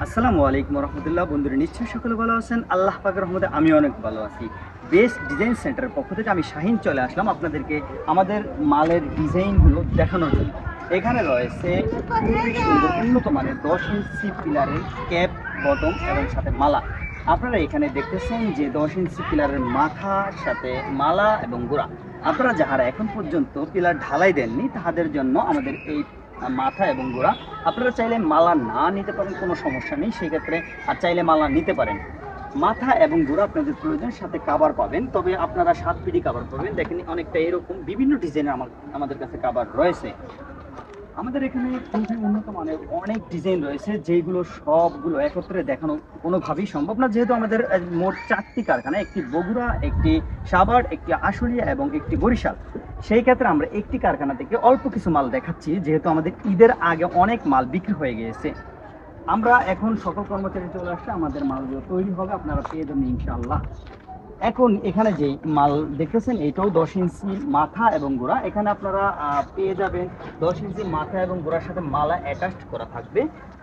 আসসালামু আলাইকুম রহমতুল্লাহ। বন্ধুরা নিশ্চয়ই সকলে ভালো আছেন। আল্লাহ পাকের রহমতে আমি অনেক ভালো আছি। বেস্ট ডিজাইন সেন্টারের পক্ষ থেকে আমি শাহিন চলে আসলাম আপনাদেরকে আমাদের মালের ডিজাইনগুলো দেখানোর জন্য। এখানে রয়েছে খুবই সুন্দর উন্নত মানের 10 ইঞ্চি পিলারের ক্যাপ, বটম এবং সাথে মালা। আপনারা এখানে দেখতেছেন যে 10 ইঞ্চি পিলারের মাথার সাথে মালা এবং গোড়া। আপনারা যারা এখন পর্যন্ত পিলার ঢালাই দেননি তাদের জন্য আমাদের এই মাথা এবং গোড়া। আপনারা চাইলে মালা না নিতে পারেন, কোনো সমস্যা নেই সেক্ষেত্রে। আর চাইলে মালা নিতে পারেন। মাথা এবং গোড়া আপনাদের প্রয়োজন, সাথে কাভার পাবেন। তবে আপনারা 7 পিডি কাভার পাবেন। দেখেন অনেকটা এরকম বিভিন্ন ডিজাইনের আমাদের কাছে কাভার রয়েছে। আমাদের এখানে খুবই উন্নত মানের অনেক ডিজাইন রয়েছে, যেগুলো সবগুলো একত্রে দেখানো কোনোভাবেই সম্ভব না, যেহেতু আমাদের মোট 4টি কারখানা, একটি বগুড়া, একটি সাভার, একটি আশুলিয়া এবং একটি বরিশাল। সেই ক্ষেত্রে আমরা একটি কারখানা থেকে অল্প কিছু মাল দেখাচ্ছি, যেহেতু আমাদের ঈদের আগে অনেক মাল বিক্রি হয়ে গিয়েছে। আমরা এখন সকল কর্মচারী চলে আসছে, আমাদের মালগুলো তৈরি হবে, আপনারা পেয়ে যাবেন ইনশাআল্লাহ। এখন এখানে যে মাল দেখতেছেন এটাও 10 ইঞ্চি মাথা এবং গোড়া। এখানে আপনারা পেয়ে যাবেন 10 ইঞ্চি মাথা এবং গোড়ার সাথে মালা অ্যাটাচড করা থাকবে।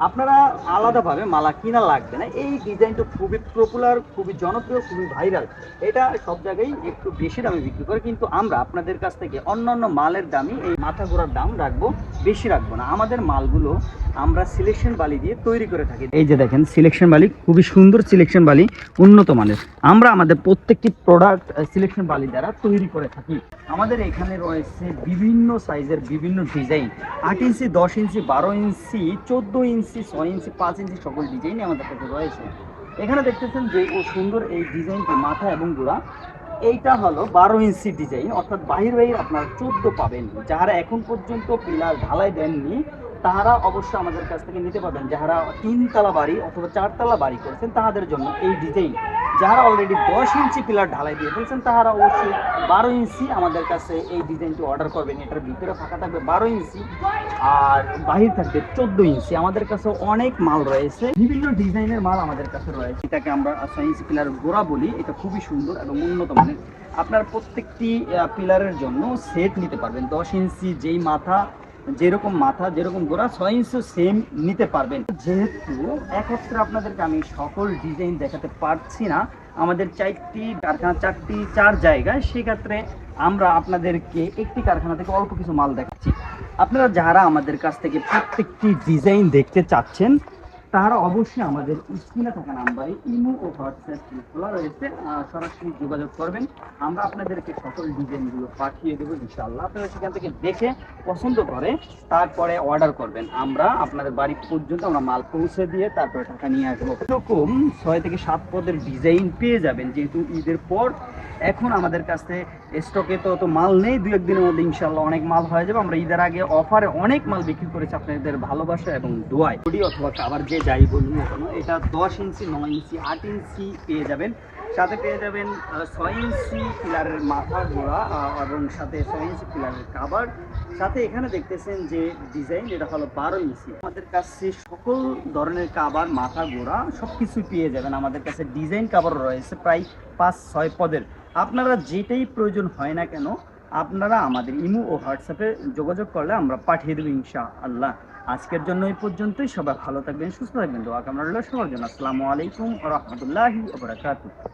আপনারা আলাদাভাবে মালা কিনা লাগবে না। এই ডিজাইনটা খুবই পপুলার, খুবই জনপ্রিয়, খুবই ভাইরাল। এটা সব জায়গায় একটু বেশি দামে বিক্রি করে, কিন্তু আমরা আপনাদের কাছ থেকে অন্যান্য মালের দামই এই মাথা গোড়ার দাম রাখবো, বেশি রাখবো না। আমাদের মালগুলো আমরা সিলেকশন বালি দিয়ে তৈরি করে থাকি। এই যে দেখেন সিলেকশন বালি, খুবই সুন্দর সিলেকশন বালি, উন্নত মানের। আমরা আমাদের প্রত্যেকটি প্রোডাক্ট সিলেকশন বালি দ্বারা তৈরি করে থাকি। আমাদের এখানে রয়েছে বিভিন্ন সাইজের বিভিন্ন ডিজাইন, 8 ইঞ্চি, 10 ইঞ্চি, 12 ইঞ্চি, 14 ইঞ্চি, 6 ইঞ্চি, 5 ইঞ্চি সকল ডিজাইনই আমাদের কাছে রয়েছে। এখানে দেখতেছেন যে ও সুন্দর এই ডিজাইনটি মাথা এবং গোড়া। এইটা হলো 12 ইঞ্চি ডিজাইন, অর্থাৎ বাহির আপনার 14 পাবেন। যারা এখন পর্যন্ত পিলার ঢালাই দেননি তারা অবশ্যই আমাদের কাছ থেকে নিতে পারবেন। যারা 3 তলা বাড়ি অথবা 4 তলা বাড়ি করেছেন তাদের জন্য এই ডিজাইন। যারা অলরেডি 10 ইঞ্চি পিলার ঢালাই দিয়ে ফেলছেন তারা অবশ্যই 12 ইঞ্চি আমাদের কাছে এই ডিজাইনটি অর্ডার করবেন। এটার ভিতরে ফাঁকা থাকবে 12 ইঞ্চি আর বাহির থাকবে 14 ইঞ্চি। আমাদের কাছে অনেক মাল রয়েছে, বিভিন্ন ডিজাইনের মাল আমাদের কাছে রয়েছে। এটাকে আমরা 6 ইঞ্চি পিলার গোড়া বলি। এটা খুবই সুন্দর এবং উন্নত মানের। আপনার প্রত্যেকটি পিলারের জন্য সেট নিতে পারবেন। 10 ইঞ্চি যেই মাথা, যেরকম মাথা যেরকম গোড়া, 6 ইঞ্চি সেম নিতে পারবেন। যেহেতু একত্রে আপনাদেরকে আমি সকল ডিজাইন দেখাতে পারছি না, আমাদের 4টি কারখানা, 4 জায়গায়, সেক্ষেত্রে আমরা আপনাদেরকে একটি কারখানা থেকে অল্প কিছু মাল দেখাচ্ছি। আপনারা যারা আমাদের কাছ থেকে প্রত্যেকটি ডিজাইন দেখতে চাচ্ছেন তারা অবশ্যই আমাদের স্ক্রিনে থাকা নাম্বারে ইমো ও হোয়াটসঅ্যাপ খোলা রয়েছে, সরাসরি যোগাযোগ করবেন। আমরা আপনাদেরকে সকল ডিজাইনগুলো পাঠিয়ে দেবো ইনশাআল্লাহ। আপনারা সেখান থেকে দেখে পছন্দ করে তারপরে অর্ডার করবেন। আমরা আপনাদের বাড়ি পর্যন্ত আমরা মাল পৌঁছে দিয়ে তারপরে টাকা নিয়ে আসবো। এরকম 6 থেকে 7 পদের ডিজাইন পেয়ে যাবেন, যেহেতু ঈদের পর এখন আমাদের কাছে স্টকে তো মাল নেই। 2-1 দিনের মধ্যে ইনশাআল্লাহ অনেক মাল হয়ে যাবে। আমরা ঈদের আগে অফারে অনেক মাল বিক্রি করেছি আপনাদের ভালোবাসা এবং দোয়ায়। অথবা আবার যে যাই বলুন না কেন, এটা 10 ইঞ্চি, 9 ইঞ্চি, 8 ইঞ্চি পেয়ে যাবেন। সাথে পেয়ে যাবেন 6 ইঞ্চি পিলারের মাথা গোড়া এবং সাথে 6 ইঞ্চি পিলারের কাভার। সাথে এখানে দেখতেছেন যে ডিজাইন, এটা হলো 12 ইঞ্চি। আমাদের কাছে সকল ধরনের কাভার, মাথা গোড়া সব কিছুই পেয়ে যাবেন। আমাদের কাছে ডিজাইন কাভার রয়েছে প্রায় 5-6 পদের। আপনারা যেটাই প্রয়োজন হয় না কেন আপনারা আমাদের ইমো ও হোয়াটসঅ্যাপে যোগাযোগ করলে আমরা পাঠিয়ে দেবো ইনশাআল্লাহ। আজকের জন্য এই পর্যন্তই। সবাই ভালো থাকবেন, সুস্থ থাকবেন, দোয়া কামনা রইল সবার জন্য। আসসালামু আলাইকুম ওয়া রাহমাতুল্লাহি ওয়া বারাকাতুহু।